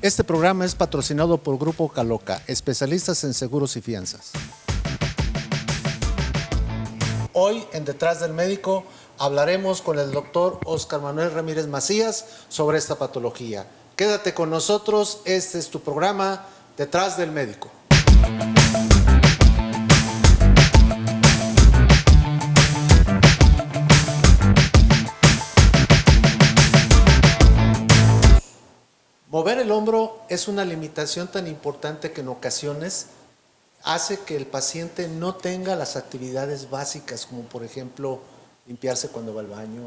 Este programa es patrocinado por Grupo Caloca, especialistas en seguros y fianzas. Hoy, en Detrás del Médico, hablaremos con el doctor Óscar Manuel Ramírez Macías sobre esta patología. Quédate con nosotros, este es tu programa, Detrás del Médico. Mover el hombro es una limitación tan importante que en ocasiones hace que el paciente no tenga las actividades básicas, como por ejemplo limpiarse cuando va al baño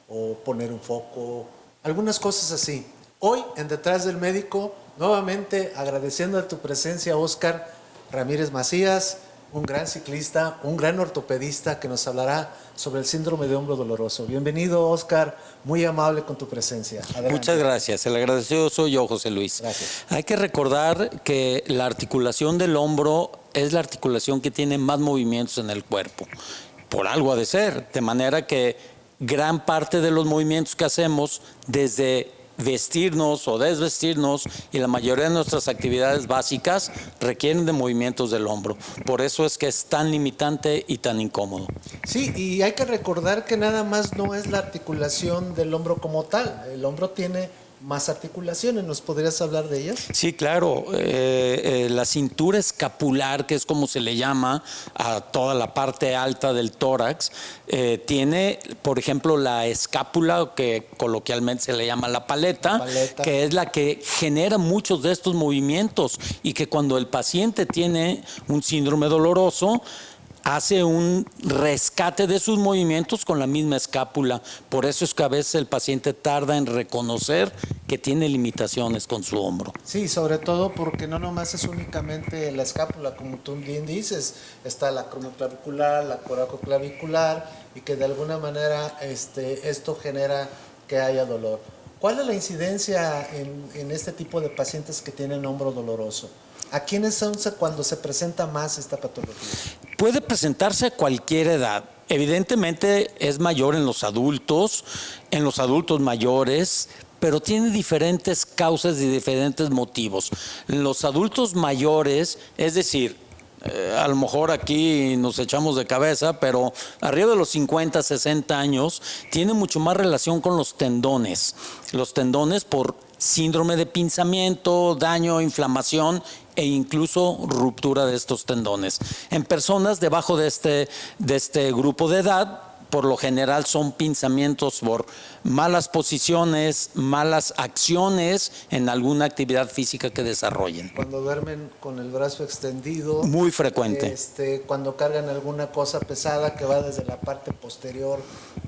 o poner un foco, algunas cosas así. Hoy, en Detrás del Médico, nuevamente agradeciendo a tu presencia, Óscar Ramírez Macías, un gran ciclista, un gran ortopedista que nos hablará sobre el síndrome de hombro doloroso. Bienvenido, Óscar, muy amable con tu presencia. Adelante. Muchas gracias. El agradecido soy yo, José Luis. Gracias. Hay que recordar que la articulación del hombro es la articulación que tiene más movimientos en el cuerpo. Por algo ha de ser, de manera que gran parte de los movimientos que hacemos, desde vestirnos o desvestirnos y la mayoría de nuestras actividades básicas requieren de movimientos del hombro. Por eso es que es tan limitante y tan incómodo. Sí, y hay que recordar que nada más no es la articulación del hombro como tal. El hombro tiene más articulaciones. ¿Nos podrías hablar de ellas? Sí, claro. La cintura escapular, que es como se le llama a toda la parte alta del tórax, tiene, por ejemplo, la escápula, que coloquialmente se le llama la paleta, que es la que genera muchos de estos movimientos y que cuando el paciente tiene un síndrome doloroso, hace un rescate de sus movimientos con la misma escápula. Por eso es que a veces el paciente tarda en reconocer que tiene limitaciones con su hombro. Sí, sobre todo porque no nomás es únicamente la escápula, como tú bien dices, está la acromioclavicular, la coracoclavicular, y que de alguna manera esto genera que haya dolor. ¿Cuál es la incidencia en este tipo de pacientes que tienen hombro doloroso? ¿A quiénes son cuando se presenta más esta patología? Puede presentarse a cualquier edad. Evidentemente es mayor en los adultos mayores, pero tiene diferentes causas y diferentes motivos. En los adultos mayores, es decir, a lo mejor aquí nos echamos de cabeza, pero arriba de los 50, 60 años, tiene mucho más relación con los tendones. Los tendones por síndrome de pinzamiento, daño, inflamación e incluso ruptura de estos tendones. En personas debajo de este grupo de edad, por lo general son pinzamientos por malas posiciones, malas acciones en alguna actividad física que desarrollen. Cuando duermen con el brazo extendido. Muy frecuente. Cuando cargan alguna cosa pesada que va desde la parte posterior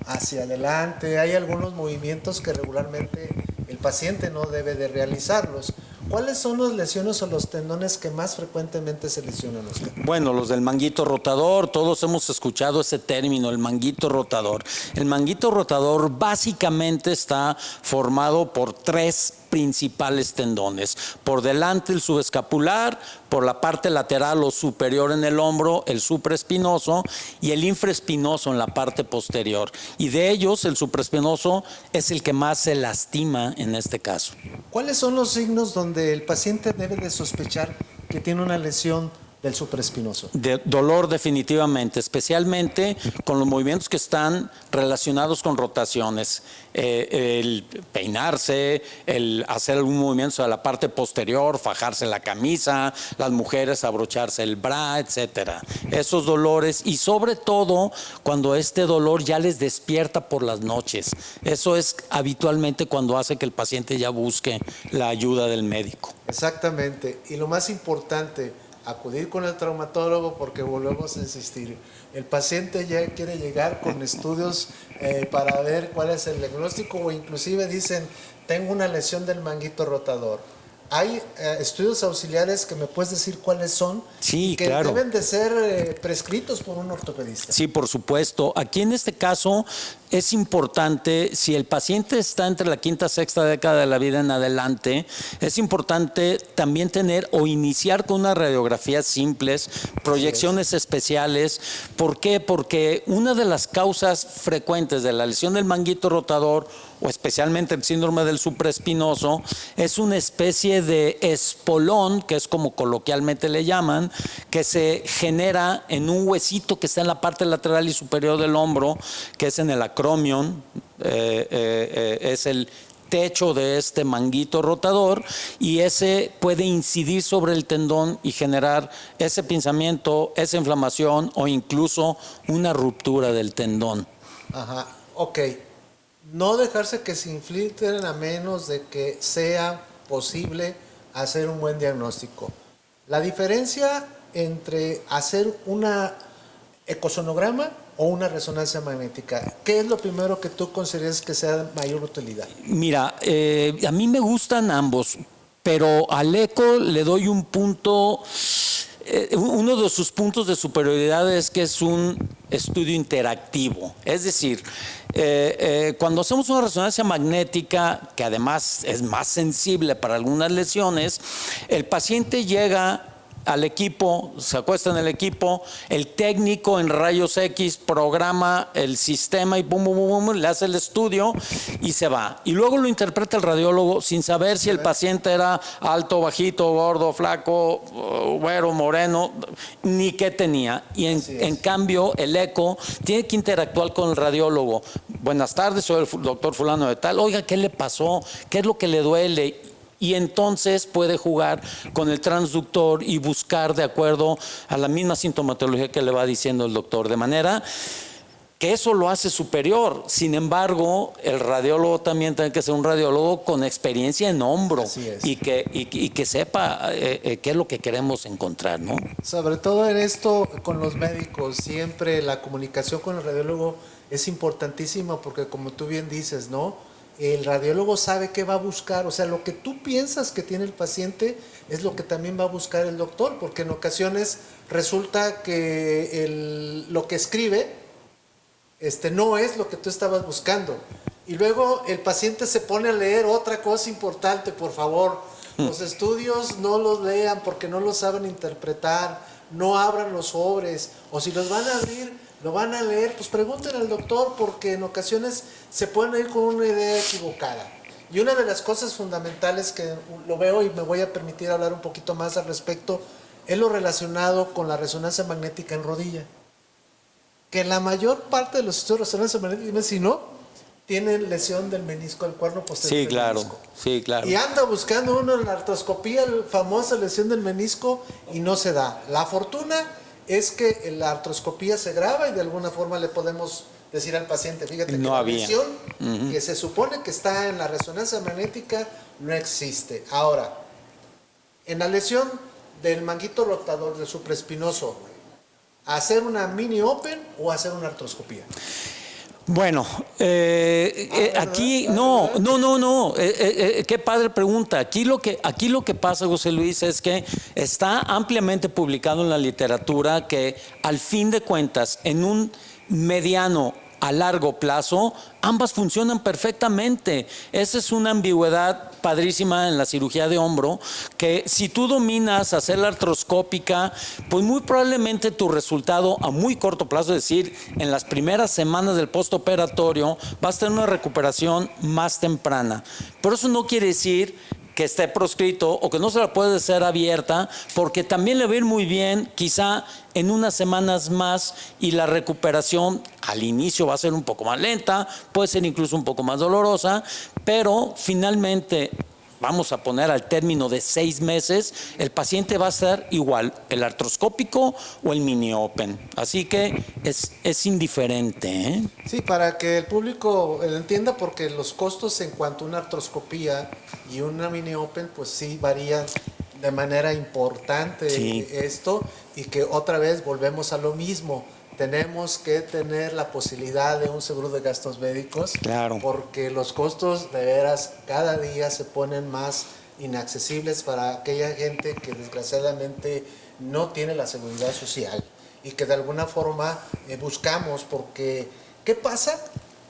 hacia adelante. Hay algunos movimientos que regularmente el paciente no debe de realizarlos. ¿Cuáles son las lesiones o los tendones que más frecuentemente se lesionan, Óscar? Bueno, los del manguito rotador, todos hemos escuchado ese término, el manguito rotador. El manguito rotador básicamente está formado por tres principales tendones. Por delante el subescapular, por la parte lateral o superior en el hombro, el supraespinoso, y el infraespinoso en la parte posterior. Y de ellos, el supraespinoso es el que más se lastima en este caso. ¿Cuáles son los signos donde el paciente debe de sospechar que tiene una lesión del supraespinoso? De dolor definitivamente, especialmente con los movimientos que están relacionados con rotaciones. El peinarse, el hacer algún movimiento a la parte posterior, fajarse la camisa, las mujeres abrocharse el bra, etcétera. Esos dolores, y sobre todo cuando este dolor ya les despierta por las noches. Eso es habitualmente cuando hace que el paciente ya busque la ayuda del médico. Exactamente, y lo más importante, acudir con el traumatólogo, porque volvemos a insistir, el paciente ya quiere llegar con estudios para ver cuál es el diagnóstico, o inclusive dicen, tengo una lesión del manguito rotador. ¿Hay estudios auxiliares que me puedes decir cuáles son? Sí, que claro. Deben de ser prescritos por un ortopedista. Sí, por supuesto. Aquí en este caso es importante, si el paciente está entre la quinta, sexta década de la vida en adelante, es importante también tener o iniciar con unas radiografías simples, proyecciones especiales. ¿Por qué? Porque una de las causas frecuentes de la lesión del manguito rotador o especialmente el síndrome del supraespinoso, es una especie de espolón, que es como coloquialmente le llaman, que se genera en un huesito que está en la parte lateral y superior del hombro, que es en el acromion, es el techo de este manguito rotador, y ese puede incidir sobre el tendón y generar ese pinzamiento, esa inflamación o incluso una ruptura del tendón. Ajá, ok. No dejarse que se infiltren a menos de que sea posible hacer un buen diagnóstico. La diferencia entre hacer una ecosonograma o una resonancia magnética, ¿qué es lo primero que tú consideras que sea de mayor utilidad? Mira, a mí me gustan ambos, pero al eco le doy un punto, uno de sus puntos de superioridad es que es un estudio interactivo. Es decir, cuando hacemos una resonancia magnética, que además es más sensible para algunas lesiones, el paciente llega al equipo, se acuesta en el equipo, el técnico en rayos X programa el sistema y pum, pum, pum, pum, le hace el estudio y se va. Y luego lo interpreta el radiólogo sin saber si el paciente era alto, bajito, gordo, flaco, güero, moreno, ni qué tenía. Y en cambio el eco tiene que interactuar con el radiólogo. Buenas tardes, soy el doctor fulano de tal. Oiga, ¿qué le pasó? ¿Qué es lo que le duele? Y entonces puede jugar con el transductor y buscar de acuerdo a la misma sintomatología que le va diciendo el doctor, de manera que eso lo hace superior. Sin embargo, el radiólogo también tiene que ser un radiólogo con experiencia en hombro y que sepa qué es lo que queremos encontrar, ¿no? Sobre todo en esto con los médicos, siempre la comunicación con el radiólogo es importantísima porque como tú bien dices, ¿no? El radiólogo sabe qué va a buscar, o sea, lo que tú piensas que tiene el paciente es lo que también va a buscar el doctor, porque en ocasiones resulta que lo que escribe no es lo que tú estabas buscando. Y luego el paciente se pone a leer otra cosa importante, por favor. Los estudios no los lean porque no los saben interpretar, no abran los sobres, o si los van a abrir, lo van a leer, pues pregunten al doctor porque en ocasiones se pueden ir con una idea equivocada. Y una de las cosas fundamentales que lo veo y me voy a permitir hablar un poquito más al respecto es lo relacionado con la resonancia magnética en rodilla. Que la mayor parte de los estudios de resonancia magnética, si no, tienen lesión del menisco, del cuerno posterior. Sí, claro, menisco. sí, claro. Y anda buscando uno en la artroscopía, la famosa lesión del menisco, y no se da. La fortuna es que en la artroscopía se graba y de alguna forma le podemos decir al paciente, fíjate que la lesión que se supone que está en la resonancia magnética no existe. Ahora, en la lesión del manguito rotador del supraespinoso, ¿hacer una mini open o hacer una artroscopía? Bueno, aquí no, qué padre pregunta. Aquí lo que pasa, José Luis, es que está ampliamente publicado en la literatura que al fin de cuentas, en un mediano a largo plazo, ambas funcionan perfectamente. Esa es una ambigüedad padrísima en la cirugía de hombro, que si tú dominas hacer la artroscópica, pues muy probablemente tu resultado a muy corto plazo, es decir, en las primeras semanas del postoperatorio, vas a tener una recuperación más temprana. Pero eso no quiere decir que esté proscrito o que no se la puede hacer abierta, porque también le va a ir muy bien, quizá en unas semanas más, y la recuperación al inicio va a ser un poco más lenta, puede ser incluso un poco más dolorosa, pero finalmente, vamos a poner al término de 6 meses, el paciente va a estar igual, el artroscópico o el mini open. Así que es indiferente, ¿eh? Sí, para que el público entienda, porque los costos en cuanto a una artroscopía y una mini open, pues sí varían de manera importante esto, y que otra vez volvemos a lo mismo. Tenemos que tener la posibilidad de un seguro de gastos médicos, claro, porque los costos de veras cada día se ponen más inaccesibles para aquella gente que desgraciadamente no tiene la seguridad social y que de alguna forma buscamos, porque ¿qué pasa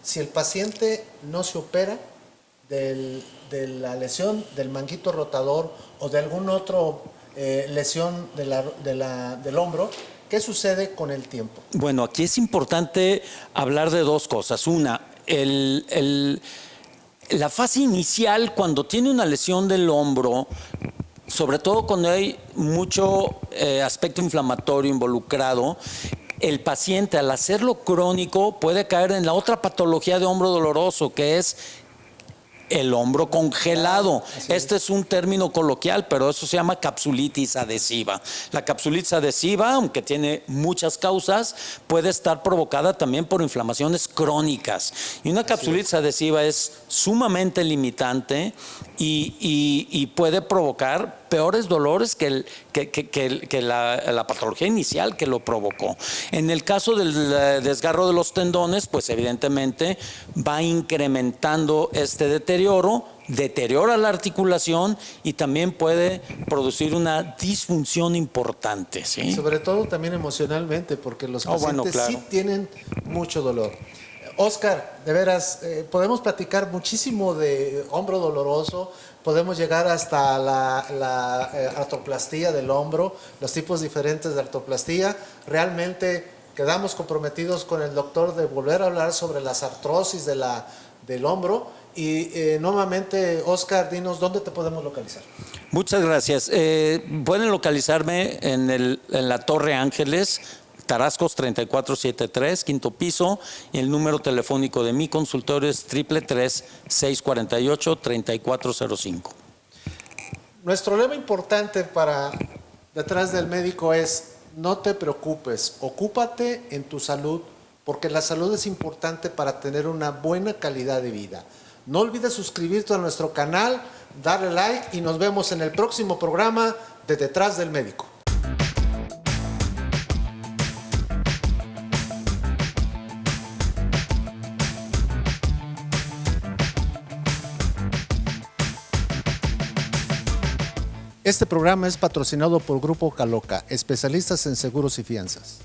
si el paciente no se opera de la lesión del manguito rotador o de algún otro lesión del hombro? ¿Qué sucede con el tiempo? Bueno, aquí es importante hablar de dos cosas. Una, La fase inicial, cuando tiene una lesión del hombro, sobre todo cuando hay mucho aspecto inflamatorio involucrado, el paciente, al hacerlo crónico, puede caer en la otra patología de hombro doloroso, que es el hombro congelado. Este es un término coloquial, pero eso se llama capsulitis adhesiva. La capsulitis adhesiva, aunque tiene muchas causas, puede estar provocada también por inflamaciones crónicas. Y una capsulitis adhesiva es sumamente limitante y puede provocar peores dolores que la patología inicial que lo provocó. En el caso del desgarro de los tendones, pues evidentemente va incrementando este deteriora la articulación y también puede producir una disfunción importante, ¿sí? Sobre todo también emocionalmente, porque los pacientes claro. sí tienen mucho dolor. Oscar, de veras, podemos platicar muchísimo de hombro doloroso, podemos llegar hasta la artroplastía del hombro, los tipos diferentes de artroplastía. Realmente quedamos comprometidos con el doctor de volver a hablar sobre las artrosis del hombro. Y nuevamente, Oscar, dinos, ¿dónde te podemos localizar? Muchas gracias. Pueden localizarme en la Torre Ángeles, Tarascos 3473, quinto piso, y el número telefónico de mi consultorio es 333-648-3405. Nuestro lema importante para detrás del médico es: no te preocupes, ocúpate en tu salud, porque la salud es importante para tener una buena calidad de vida. No olvides suscribirte a nuestro canal, darle like y nos vemos en el próximo programa de Detrás del Médico. Este programa es patrocinado por Grupo Caloca, especialistas en seguros y fianzas.